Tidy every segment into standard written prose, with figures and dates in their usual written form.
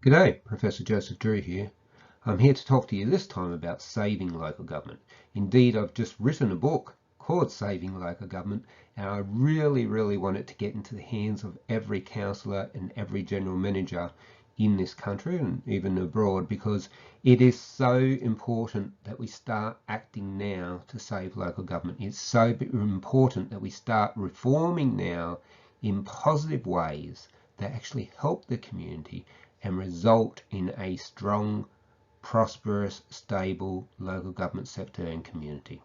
G'day, Professor Joseph Drew here. I'm here to talk to you this time about saving local government. Indeed, I've just written a book called Saving Local Government, and I really want it to get into the hands of every councillor and every general manager in this country and even abroad, because it is so important that we start acting now to save local government. It's so important that we start reforming now in positive ways that actually help the community and result in a strong, prosperous, stable local government sector and community.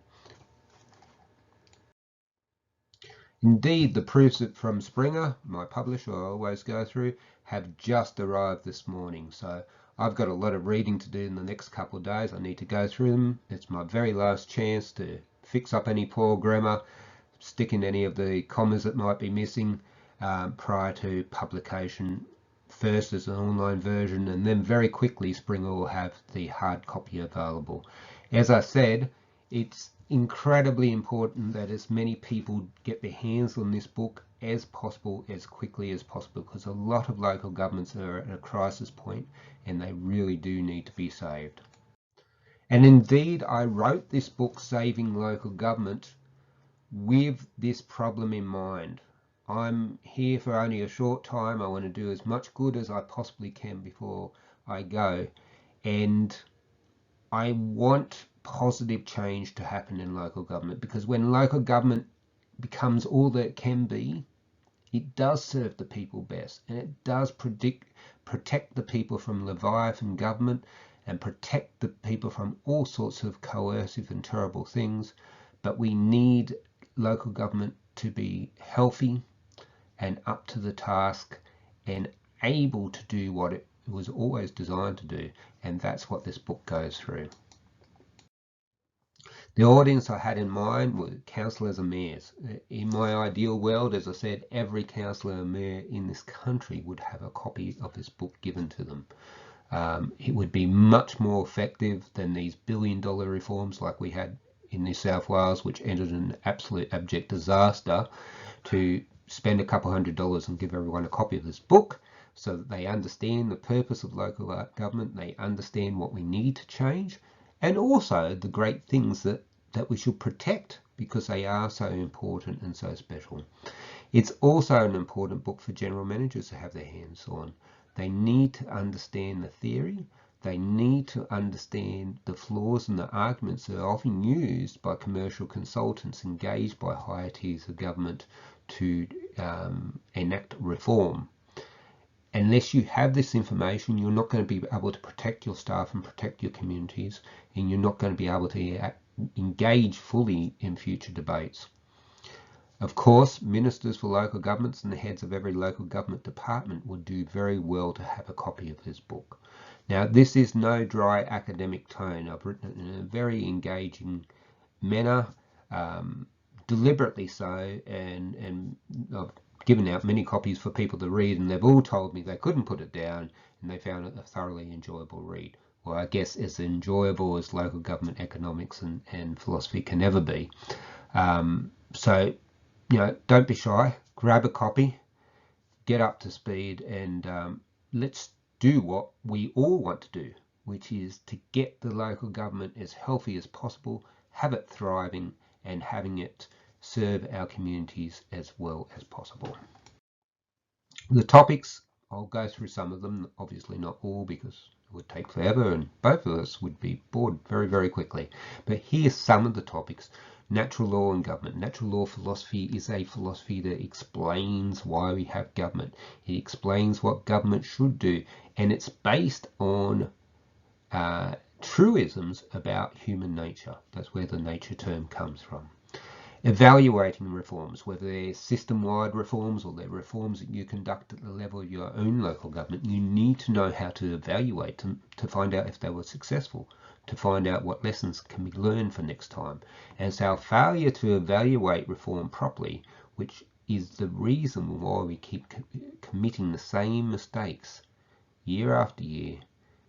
Indeed, the proofs from Springer, my publisher I always go through, have just arrived this morning. So I've got a lot of reading to do in the next couple of days. I need to go through them. It's my very last chance to fix up any poor grammar, stick in any of the commas that might be missing prior to publication, first as an online version, and then very quickly Springer will have the hard copy available. As I said, it's incredibly important that as many people get their hands on this book as possible, as quickly as possible, because a lot of local governments are at a crisis point and they really do need to be saved. And indeed, I wrote this book, Saving Local Government, with this problem in mind. I'm here for only a short time. I want to do as much good as I possibly can before I go. And I want positive change to happen in local government, because when local government becomes all that it can be, it does serve the people best, and it does protect the people from Leviathan government and protect the people from all sorts of coercive and terrible things. But we need local government to be healthy and up to the task and able to do what it was always designed to do, and that's what this book goes through. The audience I had in mind were councillors and mayors. In my ideal world, as I said, every councillor and mayor in this country would have a copy of this book given to them. It would be much more effective than these billion-dollar reforms like we had in New South Wales, which ended in an absolute abject disaster, to spend a couple $100 and give everyone a copy of this book so that they understand the purpose of local government, they understand what we need to change, and also the great things that we should protect because they are so important and so special. It's also an important book for general managers to have their hands on. They need to understand the theory. They need to understand the flaws and the arguments that are often used by commercial consultants engaged by higher tiers of government to enact reform. Unless you have this information, you're not going to be able to protect your staff and protect your communities, and you're not going to be able to engage fully in future debates. Of course, ministers for local governments and the heads of every local government department would do very well to have a copy of this book. Now, this is no dry academic tone. I've written it in a very engaging manner, deliberately so, and I've given out many copies for people to read, and they've all told me they couldn't put it down and they found it a thoroughly enjoyable read. Well, I guess as enjoyable as local government economics and philosophy can ever be. So, don't be shy, grab a copy, get up to speed, and let's do what we all want to do, which is to get the local government as healthy as possible, have it thriving, and having it serve our communities as well as possible. The topics, I'll go through some of them, obviously not all because it would take forever and both of us would be bored very quickly. But here's some of the topics. Natural law and government. Natural law philosophy is a philosophy that explains why we have government. It explains what government should do, and it's based on truisms about human nature. That's where the nature term comes from. Evaluating reforms, whether they're system-wide reforms or they're reforms that you conduct at the level of your own local government, you need to know how to evaluate them to find out if they were successful, to find out what lessons can be learned for next time. And it's our failure to evaluate reform properly, which is the reason why we keep committing the same mistakes year after year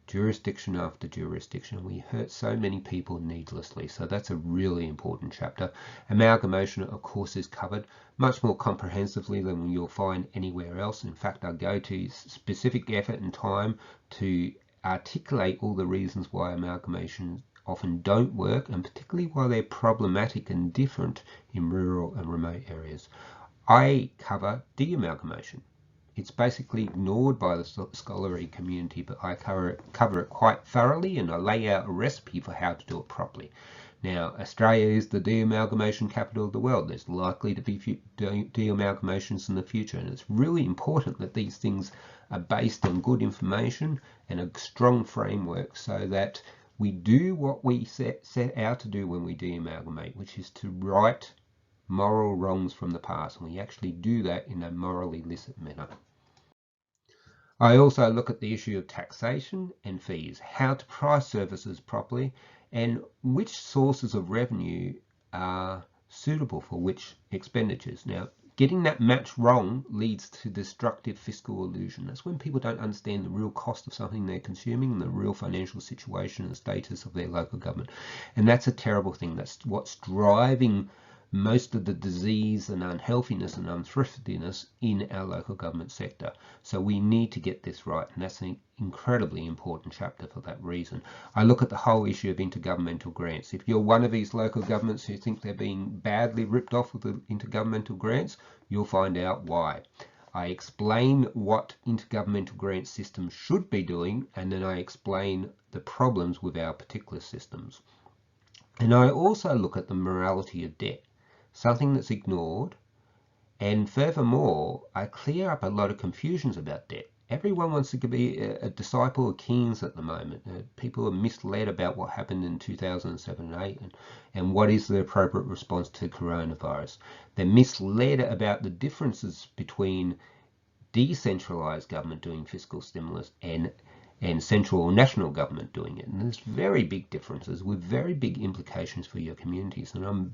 jurisdiction after jurisdiction. We hurt so many people needlessly, so that's a really important chapter. Amalgamation, of course, is covered much more comprehensively than you'll find anywhere else. In fact, I go to specific effort and time to articulate all the reasons why amalgamations often don't work, and particularly why they're problematic and different in rural and remote areas. I cover de-amalgamation. It's basically ignored by the scholarly community, but I cover it quite thoroughly, and I lay out a recipe for how to do it properly. Now, Australia is the de-amalgamation capital of the world. There's likely to be de-amalgamations in the future, and it's really important that these things are based on good information and a strong framework so that we do what we set out to do when we de-amalgamate, which is to right moral wrongs from the past, and we actually do that in a morally licit manner. I also look at the issue of taxation and fees, how to price services properly, and which sources of revenue are suitable for which expenditures. Now, getting that match wrong leads to destructive fiscal illusion. That's when people don't understand the real cost of something they're consuming and the real financial situation and status of their local government. And that's a terrible thing. That's what's driving most of the disease and unhealthiness and unthriftiness in our local government sector. So we need to get this right, and that's an incredibly important chapter for that reason. I look at the whole issue of intergovernmental grants. If you're one of these local governments who think they're being badly ripped off with the intergovernmental grants, you'll find out why. I explain what intergovernmental grant systems should be doing, and then I explain the problems with our particular systems. And I also look at the morality of debt, something that's ignored, and furthermore, I clear up a lot of confusions about debt. Everyone wants to be a disciple of Keynes at the moment. People are misled about what happened in 2007 and 8 and what is the appropriate response to coronavirus. They're misled about the differences between decentralized government doing fiscal stimulus and central or national government doing it. And there's very big differences with very big implications for your communities. And I'm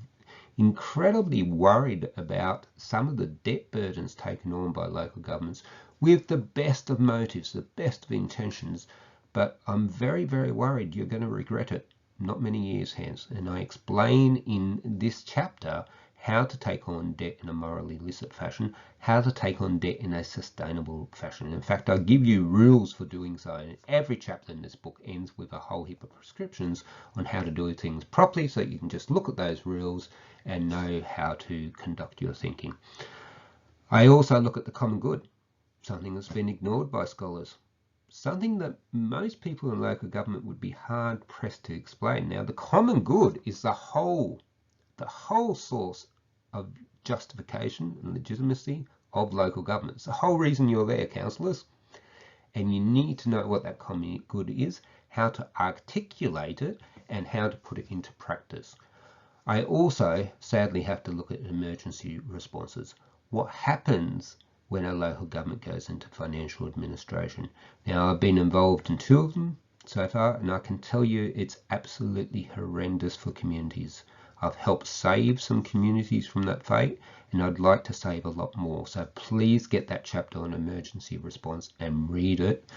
incredibly worried about some of the debt burdens taken on by local governments with the best of motives, the best of intentions, but I'm very, very worried you're going to regret it not many years hence. And I explain in this chapter how to take on debt in a morally licit fashion, how to take on debt in a sustainable fashion. In fact, I give you rules for doing so, and every chapter in this book ends with a whole heap of prescriptions on how to do things properly, so you can just look at those rules and know how to conduct your thinking. I also look at the common good, something that's been ignored by scholars, something that most people in local government would be hard pressed to explain. Now, the common good is the whole source of justification and legitimacy of local governments. The whole reason you're there, councillors. And you need to know what that common good is, how to articulate it, and how to put it into practice. I also sadly have to look at emergency responses. What happens when a local government goes into financial administration? Now, I've been involved in 2 of them so far, and I can tell you it's absolutely horrendous for communities. I've helped save some communities from that fate, and I'd like to save a lot more. So please get that chapter on emergency response and read it.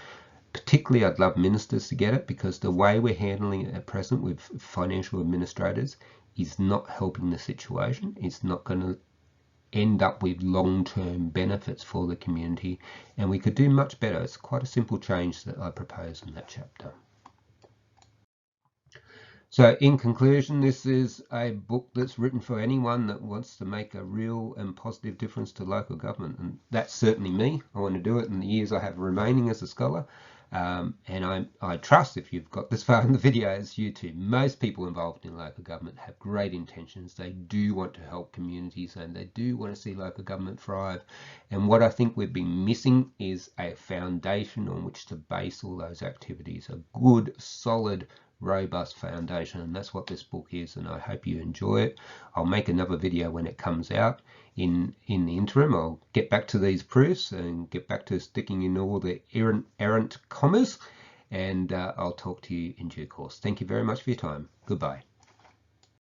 Particularly, I'd love ministers to get it, because the way we're handling it at present with financial administrators is not helping the situation. It's not going to end up with long-term benefits for the community, and we could do much better. It's quite a simple change that I propose in that chapter. So in conclusion, this is a book that's written for anyone that wants to make a real and positive difference to local government, and that's certainly me. I want to do it in the years I have remaining as a scholar, and I trust, if you've got this far in the video, as you too. Most people involved in local government have great intentions. They do want to help communities, and they do want to see local government thrive. And what I think we've been missing is a foundation on which to base all those activities, a good, solid, robust foundation, and that's what this book is, and I hope you enjoy it. I'll make another video when it comes out. In the interim, I'll get back to these proofs and get back to sticking in all the errant commas, and I'll talk to you in due course. Thank you very much for your time. Goodbye.